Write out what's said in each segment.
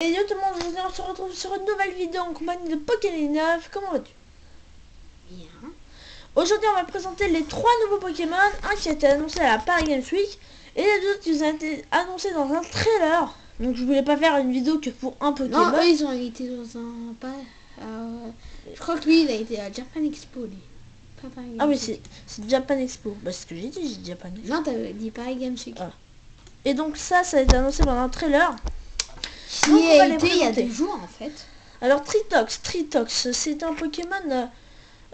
Et yo tout le monde, aujourd'hui on se retrouve sur une nouvelle vidéo en compagnie de Pokémon 9. Comment vas-tu? Bien. Aujourd'hui on va présenter les 3 nouveaux Pokémon, un qui a été annoncé à la Paris Games Week et les deux qui ont été annoncés dans un trailer. Donc je voulais pas faire une vidéo que pour un Pokémon. Non, eux ils ont été dans un... Pas, je crois que lui il a été à Japan Expo lui. Pas Paris Games Ah oui, Week. c'est Japan Expo. Bah c'est ce que j'ai dit, j'ai dit Japan Expo. Non, t'avais dit Paris Games Week. Ah. Et donc ça a été annoncé dans un trailer. Qui Donc, on va a les été il y a présenter. 2 jours en fait. Alors Tritox, c'est un Pokémon...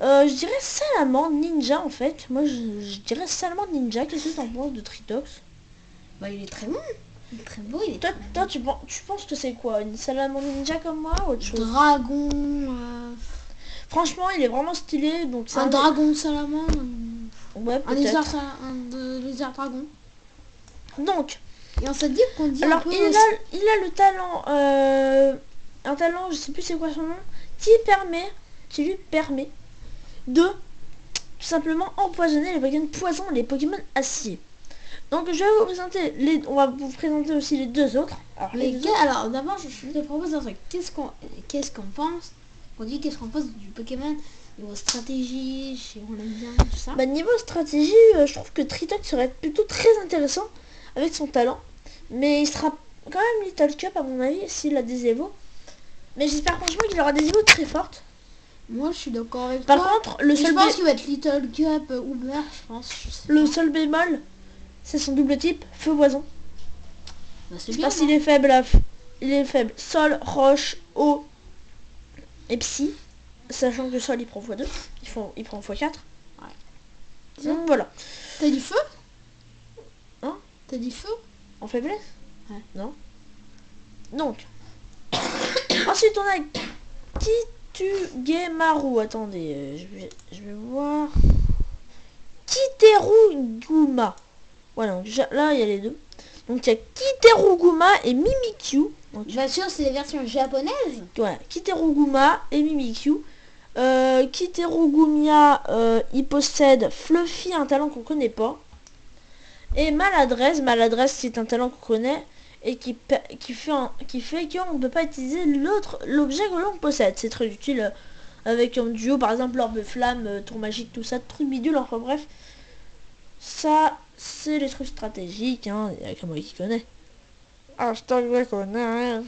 je dirais Salamandre Ninja en fait. Moi je dirais Salamandre Ninja. Qu'est-ce que t'en penses de Tritox? Bah il est très bon. Il est très beau, il est Toi, très tu penses que c'est quoi? Une Salamandre Ninja comme moi ou autre chose? dragon. Franchement, il est vraiment stylé. Donc Un dragon salamandre. Ouais, Un lézard, peut-être. lézard dragon. Donc, Et on s'est dit qu'on dit alors un peu il a le talent, un talent, je sais plus c'est quoi son nom, qui lui permet de tout simplement empoisonner les Pokémon poison, les Pokémon acier. Donc je vais vous présenter on va vous présenter aussi les deux autres. Alors, les deux autres, alors d'abord je te propose un truc. Qu'est-ce qu'on pense? On dit qu'est-ce qu'on pense du Pokémon niveau stratégie, on aime bien tout ça. bah, niveau stratégie, je trouve que Tritox serait plutôt très intéressant avec son talent. Mais il sera quand même Little Cup à mon avis s'il a des évos. Mais j'espère franchement qu'il aura des évos très fortes. Moi je suis d'accord avec Par toi. contre, le Je seul, pense qu'il va être Little Cup ou Uber, je pense. Je sais le pas. seul bémol, c'est son double type feu-poison. Bah, c'est Je sais bien. pas s'il est faible il est faible sol, roche, eau et psy. Sachant que le sol il prend x2, il prend x4. Ouais. Donc voilà. T'as dit feu? Hein? T'as dit feu? En faiblesse? Ouais. Non. Donc. Ensuite on a Kitugemaru. Attendez, je vais voir. Kiteruguma. Voilà, donc là il y a les deux. Donc il y a Kiteruguma et Mimikyu. Donc, Bien sûr, c'est les versions japonaises. voilà, Kiteruguma et Mimikyu. Kiterugumia, il possède Fluffy, un talent qu'on connaît pas. Et Maladresse qui est un talent qu'on connaît et qui fait qu'on ne peut pas utiliser l'objet que l'on possède. C'est très utile avec un duo, par exemple l'orbe flamme, tour magique, tout ça, truc bidule, enfin bref. Ça, c'est les trucs stratégiques, hein, il y a que moi qui connais. Ah, je t'en connais.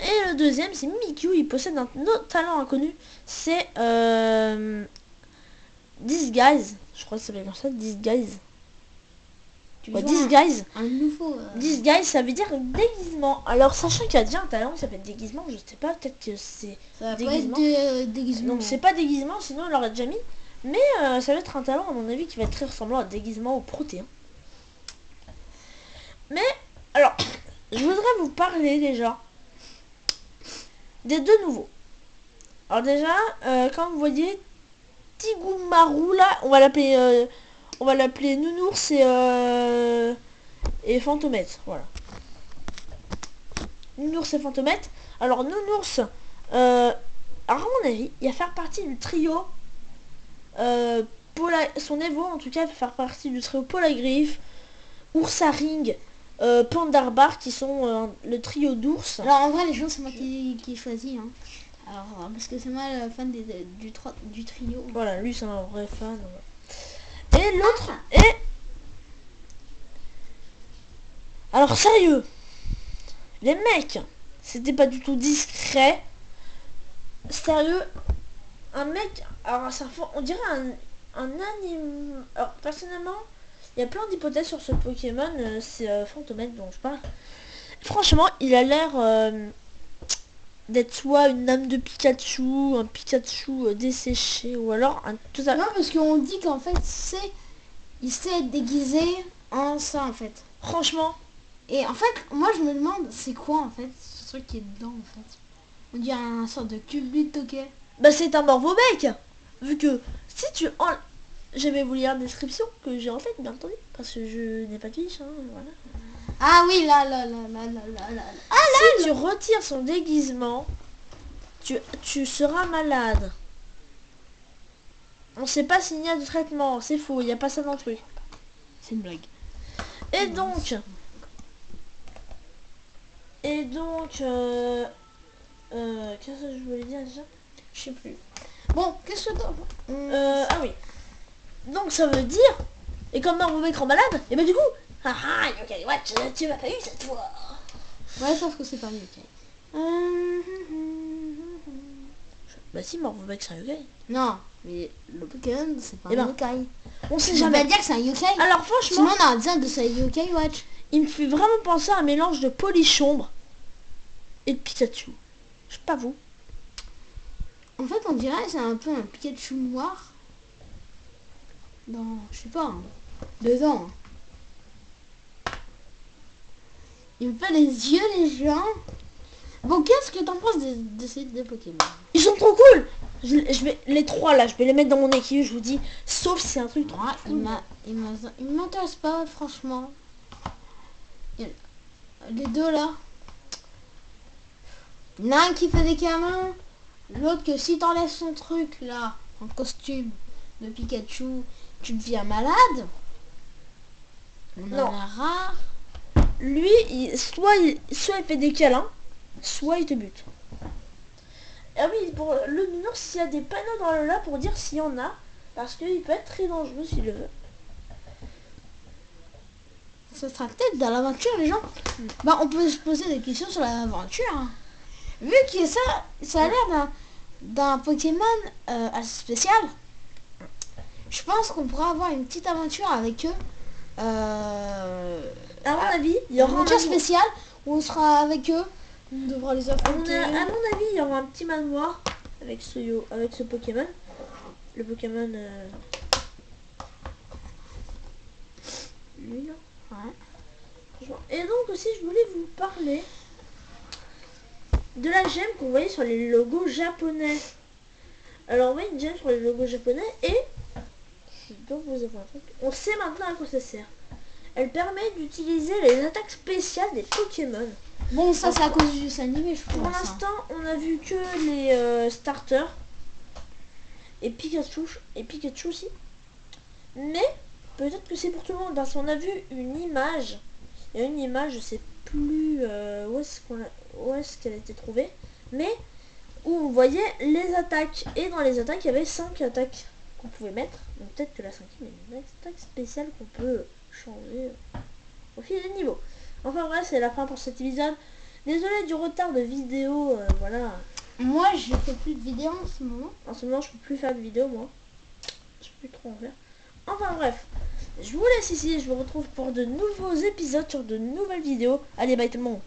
Et le deuxième, c'est Mimikyu, il possède un autre talent inconnu, c'est Disguise. Je crois que ça s'appelle comme ça, Disguise. Ouais, Disguise. Un nouveau. Disguise, ça veut dire déguisement. Alors, sachant qu'il y a déjà un talent qui s'appelle déguisement, je sais pas, peut-être que c'est Ça va déguisement. pas être déguisement. Donc, c'est pas déguisement, sinon il l'aurait déjà mis. Mais ça va être un talent, à mon avis, qui va être très ressemblant à déguisement ou protéin. Mais, alors, je voudrais vous parler déjà des deux nouveaux. Alors déjà, comme vous voyez, Tigumaru là, on va l'appeler Nounours et Fantomètre, voilà. Nounours et Fantomètre. Alors Nounours, alors à mon avis, il va faire partie du trio, son Evo en tout cas, va faire partie du trio Polagriffe, Oursaring, Pandarbar qui sont le trio d'ours. Alors en vrai, les gens, c'est moi qui choisis. Hein. Alors, parce que c'est moi le fan du trio. Voilà, lui c'est un vrai fan. Et l'autre est... Alors sérieux, les mecs, c'était pas du tout discret. Sérieux, un mec... Alors ça, on dirait un anime... Alors personnellement, il y a plein d'hypothèses sur ce Pokémon, c'est Fantomètre dont je parle. Franchement, il a l'air d'être soit une âme de Pikachu, un Pikachu desséché, ou alors un tout ça. Non, parce qu'on dit qu'en fait, il sait être déguisé en ça en fait. Franchement. Et en fait, moi je me demande, c'est quoi en fait ce truc qui est dedans en fait. On dirait un sorte de cube toquet. Bah c'est un morveau-bec. Vu que si tu en... Je vais vous lire la description que j'ai en fait, bien entendu. Parce que je n'ai pas de fiche, hein, voilà. Ah oui, là. Ah si tu retires son déguisement, tu seras malade. On sait pas s'il y a de traitement, c'est faux, il n'y a pas ça dans le truc. C'est une blague. Et donc, Et donc, qu'est-ce que je voulais dire déjà? Je sais plus. Bon, qu'est-ce que t'as Ah oui. Donc ça veut dire, et comme Marvovec rend malade, et bah du coup, Yokai Watch, tu m'as pas eu cette fois. Ouais, sauf que c'est pas Yokai. Bah si, Marvovec c'est un Yokai. Non, mais le Pokémon, c'est pas Eh un ben, Yokai. On sait Je vais jamais. pas dire que c'est un Yokai. Alors Sinon, franchement, on a un dire que c'est un Yokai Watch. il me fait vraiment penser à un mélange de Polichombre et de Pikachu. Je sais pas vous. En fait, on dirait que c'est un peu un Pikachu noir. Dans, je sais pas, hein, dedans. Il me fait les yeux, les gens. Bon, qu'est-ce que t'en penses de ces deux Pokémon? Ils sont trop cool. Je vais les trois là, je vais les mettre dans mon équipe, je vous dis. Sauf si c'est un truc trop Moi, cool. il m'intéresse pas, franchement. Les deux là. Il y en a un qui fait des câlins. L'autre que si t'enlèves son truc là, en costume de Pikachu, tu deviens malade. On Non. en a rare. Lui, soit il fait des câlins, soit il te bute. Ah oui, pour le mineur, s'il y a des panneaux dans le là pour dire s'il y en a, parce qu'il peut être très dangereux s'il le veut. Ça sera peut-être dans l'aventure, les gens. Bah, on peut se poser des questions sur l'aventure. Hein. Vu que ça a l'air d'un Pokémon assez spécial, je pense qu'on pourra avoir une petite aventure avec eux. À mon avis, il y Une aura un aventure manoir. spéciale où on sera avec eux. On devra les affronter. À mon avis, il y aura un petit manoir avec ce Pokémon. Le Pokémon... lui là. Ouais. Et donc aussi, je voulais vous parler de la gemme qu'on voyait sur les logos japonais. Alors on voit une gemme sur les logos japonais et je dois vous avouer un truc. On sait maintenant à quoi ça sert. Elle permet d'utiliser les attaques spéciales des Pokémon. Bon, ça c'est à cause du dessin animé, je Pour crois. ça. l'instant, on a vu que les starters et Pikachu aussi. Mais peut-être que c'est pour tout le monde parce qu'on a vu une image. Il y a une image, je sais plus où est-ce qu'elle a été trouvée, mais où on voyait les attaques. Et dans les attaques, il y avait 5 attaques qu'on pouvait mettre. Donc peut-être que la cinquième est une attaque spéciale qu'on peut changer au fil des niveaux. Enfin bref, c'est la fin pour cet épisode. Désolé du retard de vidéo, voilà. Moi, je fais plus de vidéos en ce moment. En ce moment, je peux plus faire de vidéo, moi. Je peux plus trop en faire. Enfin bref, je vous laisse ici. Je vous retrouve pour de nouveaux épisodes sur de nouvelles vidéos. Allez, bye tout le monde.